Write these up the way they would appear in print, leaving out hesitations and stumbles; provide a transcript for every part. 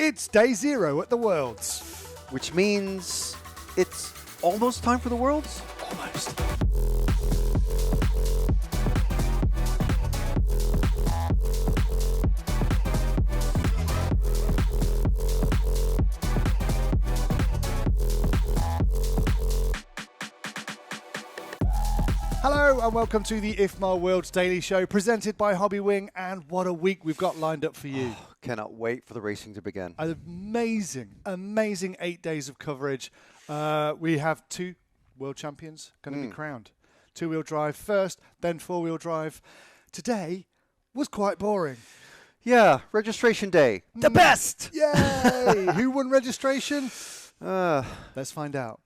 It's day 0 at the Worlds. Which means it's almost time for the Worlds? Almost. Hello and welcome to the IFMAR Worlds Daily Show, presented by Hobbywing, and what a week we've got lined up for you. Oh, cannot wait for the racing to begin. An amazing 8 days of coverage. We have 2 world champions going to be crowned. 2-wheel drive first, then 4-wheel drive. Today was quite boring. Yeah, registration day. The best! Yay! Who won registration? Let's find out.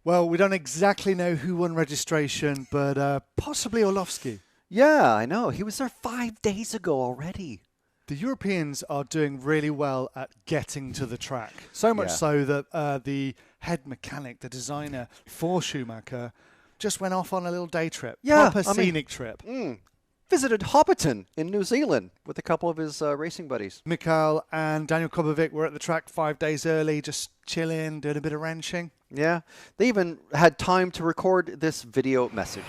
Well, we don't exactly know who won registration, but possibly Orlovsky. Yeah, I know. He was there 5 days ago already. The Europeans are doing really well at getting to the track. So much so that the head mechanic, the designer for Schumacher, just went off on a little day trip. Yeah, Proper scenic trip. Visited Hobbiton in New Zealand with a couple of his racing buddies. Mikhail and Daniel Kobovic were at the track 5 days early, just chilling, doing a bit of wrenching. Yeah, they even had time to record this video message.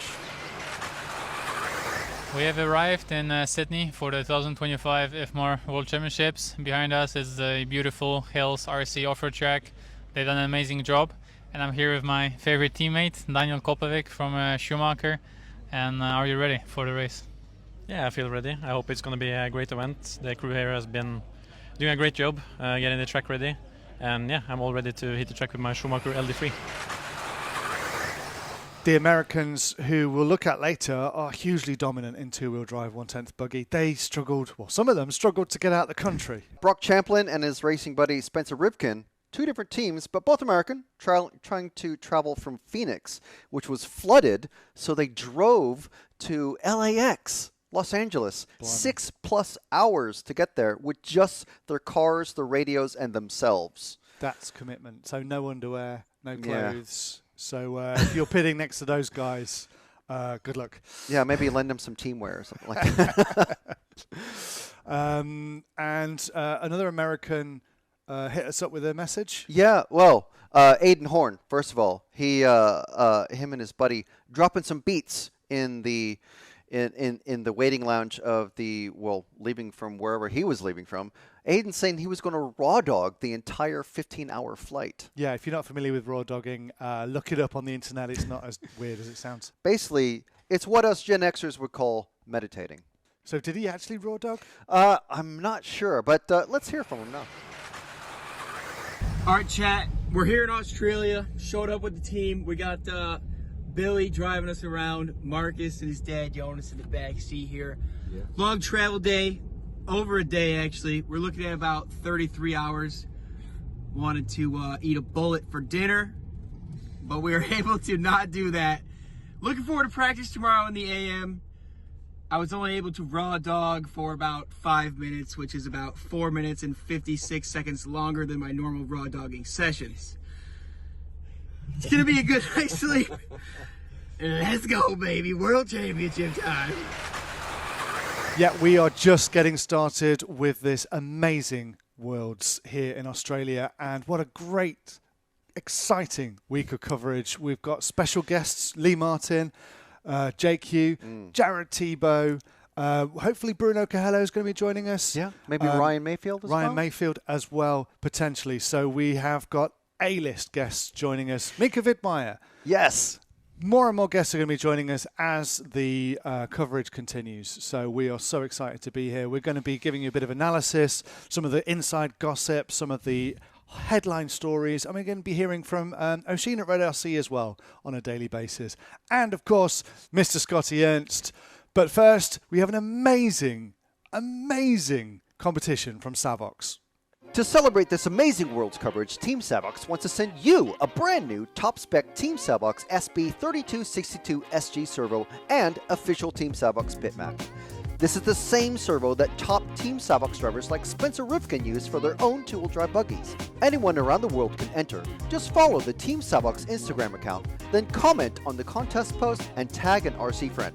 We have arrived in Sydney for the 2025 IFMAR World Championships. Behind us is the beautiful Hills RC off-road track. They've done an amazing job. And I'm here with my favorite teammate, Daniel Kobovic from Schumacher. And are you ready for the race? Yeah, I feel ready. I hope it's going to be a great event. The crew here has been doing a great job getting the track ready. And yeah, I'm all ready to hit the track with my Schumacher LD3. The Americans, who we'll look at later, are hugely dominant in 2-wheel drive 1/10 buggy. They struggled, well, some of them struggled to get out of the country. Brock Champlin and his racing buddy Spencer Rivkin, 2 different teams, but both American, trying to travel from Phoenix, which was flooded, so they drove to LAX. Los Angeles, Blimey. 6+ hours to get there with just their cars, their radios, and themselves. That's commitment. So no underwear, no clothes. So if you're pitting next to those guys, good luck. Yeah, maybe lend them some teamwear or something like that. And another American hit us up with a message. Yeah, well, Aiden Horn, first of all, him and his buddy dropping some beats in the waiting lounge of leaving from wherever he was leaving from. Aiden saying he was going to raw dog the entire 15-hour flight. Yeah, if you're not familiar with raw dogging, look it up on the internet. It's not as weird as it sounds. Basically, it's what us Gen Xers would call meditating. So did he actually raw dog? I'm not sure, but let's hear from him now. All right, chat. We're here in Australia. Showed up with the team. We got Billy driving us around, Marcus and his dad Jonas in the back seat here. Yeah. Long travel day, over a day actually. We're looking at about 33 hours. Wanted to eat a bullet for dinner, but we were able to not do that. Looking forward to practice tomorrow in the AM. I was only able to raw dog for about 5 minutes, which is about 4 minutes and 56 seconds longer than my normal raw dogging sessions. It's gonna be a good night's sleep. Let's go, baby. World Championship time. Yeah, we are just getting started with this amazing Worlds here in Australia. And what a great, exciting week of coverage. We've got special guests, Lee Martin, Jake Hugh, Jared Tebow. Hopefully Bruno Cahello is going to be joining us. Yeah, maybe Ryan Mayfield as well? Ryan Mayfield as well, potentially. So we have got A-list guests joining us. Mika Wittmeyer. Yes. More and more guests are going to be joining us as the coverage continues. So we are so excited to be here. We're going to be giving you a bit of analysis, some of the inside gossip, some of the headline stories. And we're going to be hearing from Oshin at Red RC as well on a daily basis. And, of course, Mr. Scotty Ernst. But first, we have an amazing competition from Savox. To celebrate this amazing Worlds coverage, Team Savox wants to send you a brand new top-spec Team Savox SB3262 SG servo and official Team Savox bitmap. This is the same servo that top Team Savox drivers like Spencer Rivkin use for their own two-wheel drive buggies. Anyone around the world can enter. Just follow the Team Savox Instagram account, then comment on the contest post and tag an RC friend.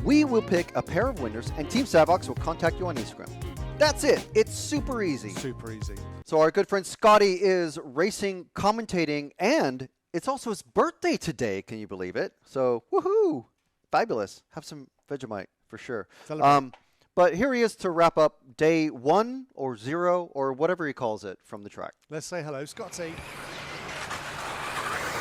We will pick a pair of winners and Team Savox will contact you on Instagram. That's it. It's super easy. Super easy. So our good friend Scotty is racing, commentating, and it's also his birthday today. Can you believe it? So, woohoo! Fabulous. Have some Vegemite for sure. But here he is to wrap up day 1 or 0 or whatever he calls it from the track. Let's say hello, Scotty.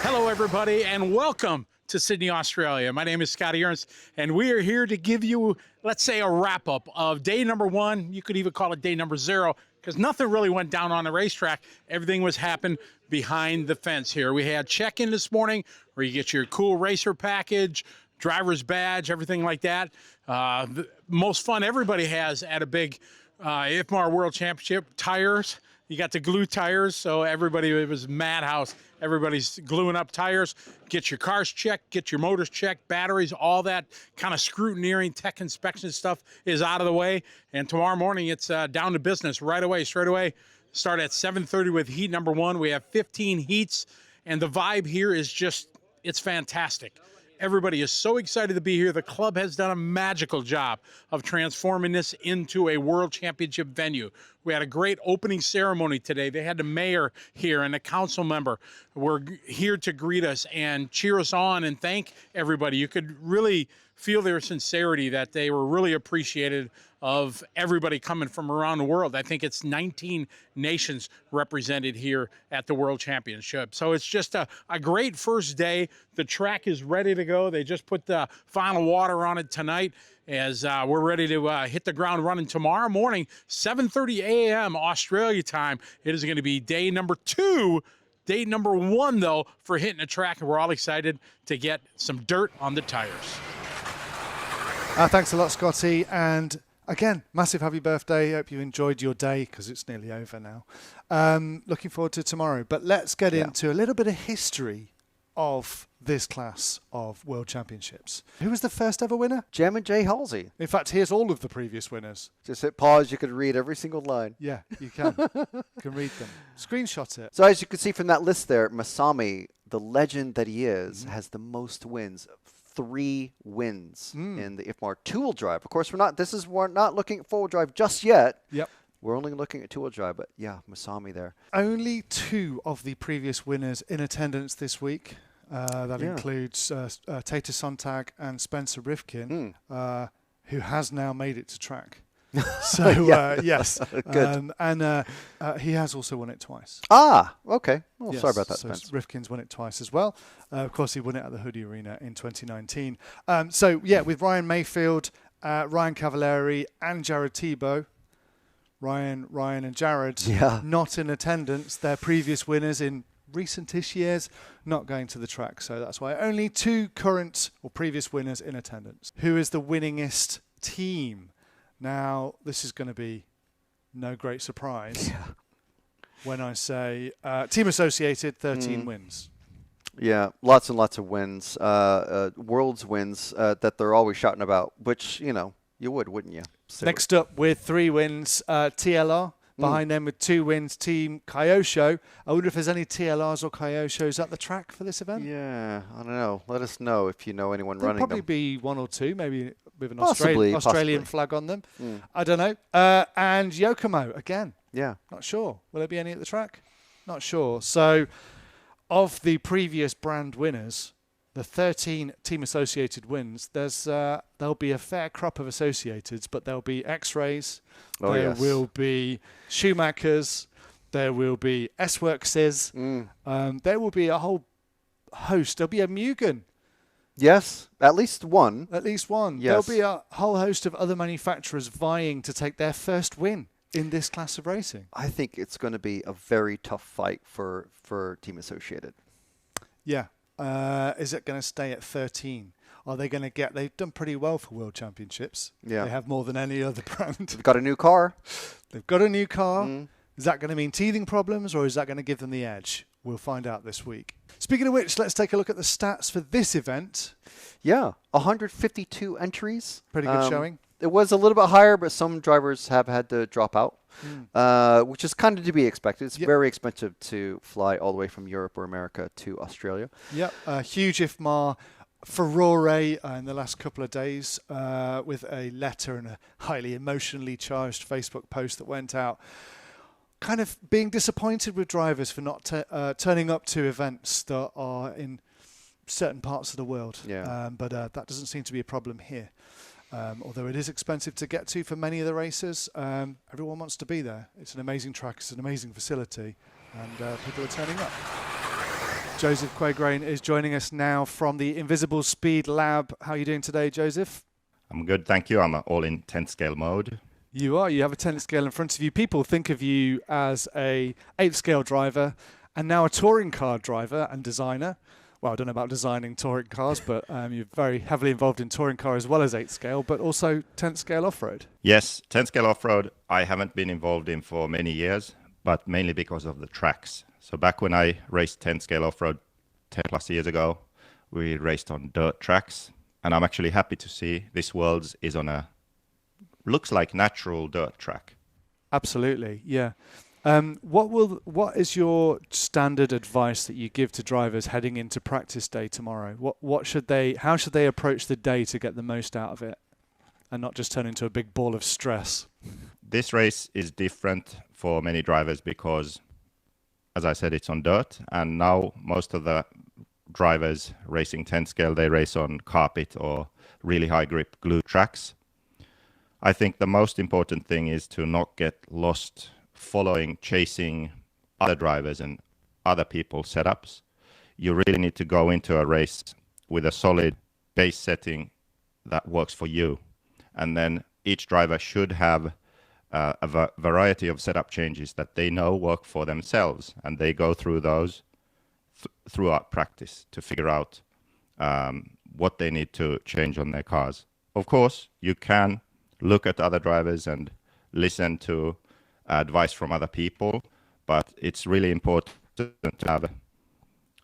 Hello, everybody, and welcome to Sydney, Australia. My name is Scotty Ernst, and we are here to give you, let's say, a wrap-up of day number 1. You could even call it day number 0, because nothing really went down on the racetrack. Everything was happening behind the fence here. We had check-in this morning, where you get your cool racer package, driver's badge, everything like that. The most fun everybody has at a big IFMAR World Championship. Tires. You got the glue tires, so everybody, it was madhouse. Everybody's gluing up tires. Get your cars checked, get your motors checked, batteries, all that kind of scrutineering, tech inspection stuff is out of the way. And tomorrow morning, it's down to business right away, straight away. Start at 7:30 with heat number 1. We have 15 heats, and the vibe here is just, it's fantastic. Everybody is so excited to be here. The club has done a magical job of transforming this into a world championship venue. We had a great opening ceremony today. They had the mayor here and a council member were here to greet us and cheer us on and thank everybody. You could really feel their sincerity, that they were really appreciated of everybody coming from around the world. I think it's 19 nations represented here at the World Championship. So it's just a great first day. The track is ready to go. They just put the final water on it tonight as we're ready to hit the ground running tomorrow morning, 7:30 a.m. Australia time. It is going to be day number 2. Day number 1, though, for hitting the track, and we're all excited to get some dirt on the tires. Thanks a lot, Scotty. And again, massive happy birthday. Hope you enjoyed your day, because it's nearly over now. Looking forward to tomorrow. But let's get into a little bit of history of this class of World Championships. Who was the first ever winner? Jam and Jay Halsey. In fact, here's all of the previous winners. Just hit pause. You could read every single line. Yeah, you can. You can read them. Screenshot it. So as you can see from that list there, Masami, the legend that he is, has the most wins. 3 wins in the IFMAR two-wheel drive. Of course, we're not looking at four-wheel drive just yet. Yep. We're only looking at two-wheel drive, but yeah, Masami there. Only 2 of the previous winners in attendance this week. That includes Tata Sontag and Spencer Rivkin, who has now made it to track. So, yes. Good. And he has also won it twice. Ah, okay. Well, yes, sorry about that, so Spence. Rivkin's won it twice as well. Of course, he won it at the Hoodie Arena in 2019. So, yeah, with Ryan Mayfield, Ryan Cavallari, and Jared Tebow. Ryan, and Jared not in attendance. Their previous winners in recent-ish years not going to the track. So that's why only 2 current or previous winners in attendance. Who is the winningest team? Now, this is going to be no great surprise when I say Team Associated, 13 wins. Yeah, lots and lots of wins. World's wins that they're always shouting about, which, you would, wouldn't you? Next up with 3 wins, TLR. Behind them with 2 wins, Team Kyosho. I wonder if there's any TLRs or Kyoshos at the track for this event? Yeah, I don't know. Let us know if you know anyone There'll running them. probably be 1 or 2, maybe with an Possibly. Australian flag on them. I don't know. And Yokomo, again. Yeah. Not sure. Will there be any at the track? Not sure. So, of the previous brand winners, the 13 Team Associated wins, there'll be a fair crop of Associateds, but there'll be X-Rays, there will be Schumachers, there will be S-Workses, there will be a whole host. There'll be a Mugen. Yes, at least one. At least one. Yes. There'll be a whole host of other manufacturers vying to take their first win in this class of racing. I think it's going to be a very tough fight for Team Associated. Yeah. Is it going to stay at 13? Are they going to get... They've done pretty well for World Championships. Yeah. They have more than any other brand. They've got a new car. They've got a new car. Is that going to mean teething problems, or is that going to give them the edge? We'll find out this week. Speaking of which, let's take a look at the stats for this event. Yeah, 152 entries. Pretty good showing. it was a little bit higher, but some drivers have had to drop out, which is kind of to be expected. It's very expensive to fly all the way from Europe or America to Australia. Yep, a huge IFMAR furore in the last couple of days with a letter and a highly emotionally charged Facebook post that went out, kind of being disappointed with drivers for not turning up to events that are in certain parts of the world. But that doesn't seem to be a problem here. Although it is expensive to get to for many of the races, everyone wants to be there. It's an amazing track, it's an amazing facility, and people are turning up. Joseph Quagrain is joining us now from the Invisible Speed Lab. How are you doing today, Joseph? I'm good, thank you. I'm all in 10th scale mode. You are. You have a 10th scale in front of you. People think of you as a 8th scale driver and now a touring car driver and designer. Well, I don't know about designing touring cars, but you're very heavily involved in touring car as well as 8th scale, but also 10th scale off-road. Yes, 10th scale off-road I haven't been involved in for many years, but mainly because of the tracks. So back when I raced 10th scale off-road 10 plus years ago, we raced on dirt tracks. And I'm actually happy to see this Worlds is on a, looks like natural dirt track. Absolutely, yeah. What is your standard advice that you give to drivers heading into practice day tomorrow? How should they approach the day to get the most out of it and not just turn into a big ball of stress? This race is different for many drivers because, as I said, it's on dirt, and now most of the drivers racing 10th scale, they race on carpet or really high grip glue tracks. I think the most important thing is to not get lost chasing other drivers and other people's setups. You really need to go into a race with a solid base setting that works for you. And then each driver should have a variety of setup changes that they know work for themselves. And they go through those throughout practice to figure out what they need to change on their cars. Of course, you can look at other drivers and listen to advice from other people, but it's really important to have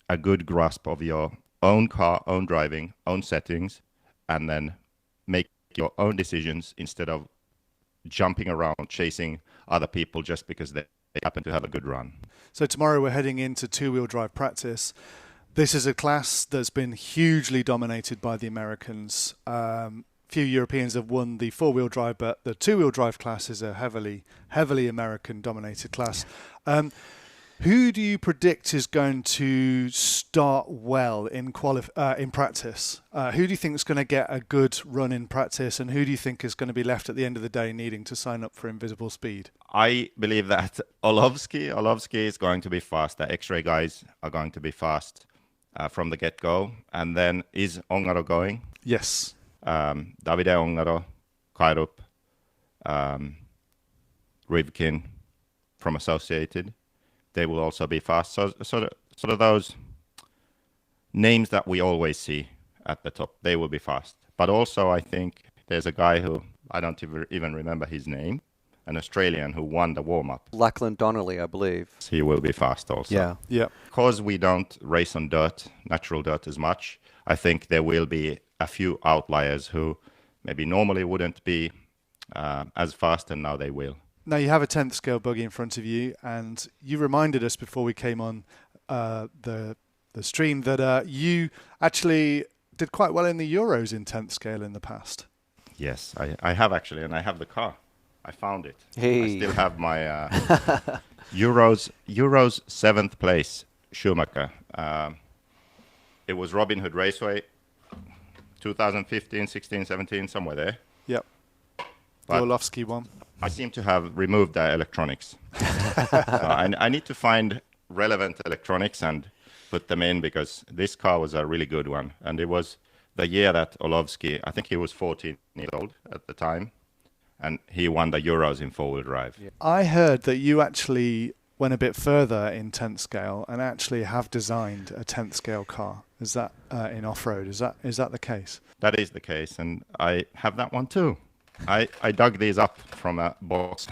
a good grasp of your own car, own driving, own settings, and then make your own decisions instead of jumping around chasing other people just because they happen to have a good run. So tomorrow we're heading into two-wheel drive practice. This is a class that's been hugely dominated by the Americans. Few Europeans have won the four-wheel drive, but the two-wheel drive class is a heavily American-dominated class. Who do you predict is going to start well in practice? Who do you think is going to get a good run in practice, and who do you think is going to be left at the end of the day needing to sign up for Invisible Speed? I believe that Orlovsky is going to be fast. The X-ray guys are going to be fast from the get-go. And then is Ongaro going? Yes. Davide Ongaro, Kairup, Rivkin from Associated, they will also be fast. So sort of those names that we always see at the top, they will be fast. But also I think there's a guy who, I don't even remember his name, an Australian who won the warm-up. Lachlan Donnelly, I believe. He will be fast also. Yeah. Because we don't race on dirt, natural dirt as much, I think there will be a few outliers who maybe normally wouldn't be as fast, and now they will. Now you have a 10th scale buggy in front of you, and you reminded us before we came on the stream that you actually did quite well in the Euros in 10th scale in the past. Yes, I have actually, and I have the car. I found it. Hey. I still have my Euros 7th place Schumacher. It was Robin Hood Raceway, 2015, 16, 17, somewhere there. Yep. The Orlovsky one. I seem to have removed the electronics. So I need to find relevant electronics and put them in, because this car was a really good one. And it was the year that Orlovsky, I think he was 14 years old at the time, and he won the Euros in four-wheel drive. Yeah. I heard that you actually went a bit further in 10th scale and actually have designed a 10th scale car. Is that in off-road? Is that the case? That is the case, and I have that one too. I dug these up from a box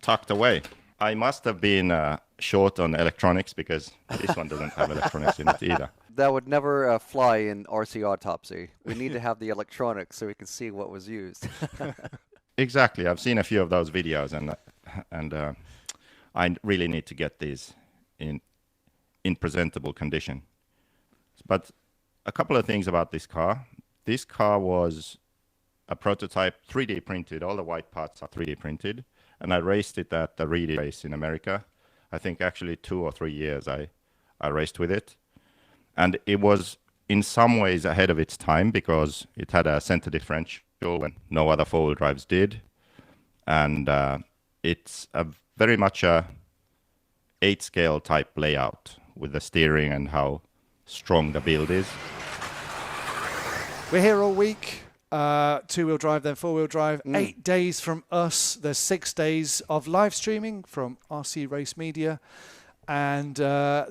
tucked away. I must have been short on electronics, because this one doesn't have electronics in it either. that would never fly in RC Autopsy. We need to have the electronics so we can see what was used. Exactly. I've seen a few of those videos, and I really need to get these in presentable condition. But a couple of things about this car. This car was a prototype, 3D printed. All the white parts are 3D printed. And I raced it at the Reedy race in America. I think actually 2 or 3 years I raced with it. And it was in some ways ahead of its time because it had a center differential when no other four-wheel drives did. And it's very much a 8-scale type layout with the steering and how strong the build is. We're here all week. 2-wheel drive, then 4-wheel drive. 8 days from us. There's 6 days of live streaming from RC Race Media. And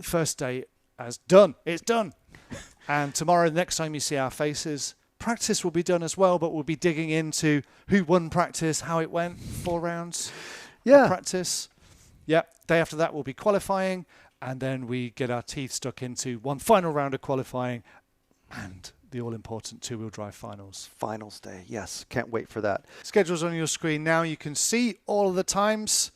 first day is done. It's done. And tomorrow, next time you see our faces, practice will be done as well, but we'll be digging into who won practice, how it went, 4 rounds of practice. Yep. Day after that, we'll be qualifying. And then we get our teeth stuck into one final round of qualifying and the all-important 2-wheel drive finals. Finals day, yes. Can't wait for that. Schedule's on your screen now. You can see all of the times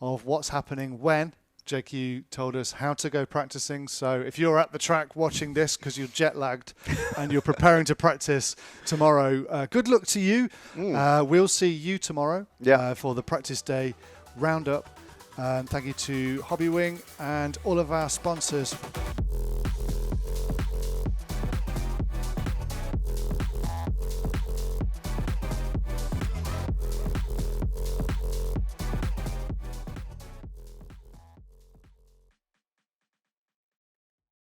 of what's happening when. Jake, you told us how to go practicing. So if you're at the track watching this because you're jet-lagged and you're preparing to practice tomorrow, good luck to you. We'll see you tomorrow for the practice day roundup. Thank you to Hobbywing and all of our sponsors.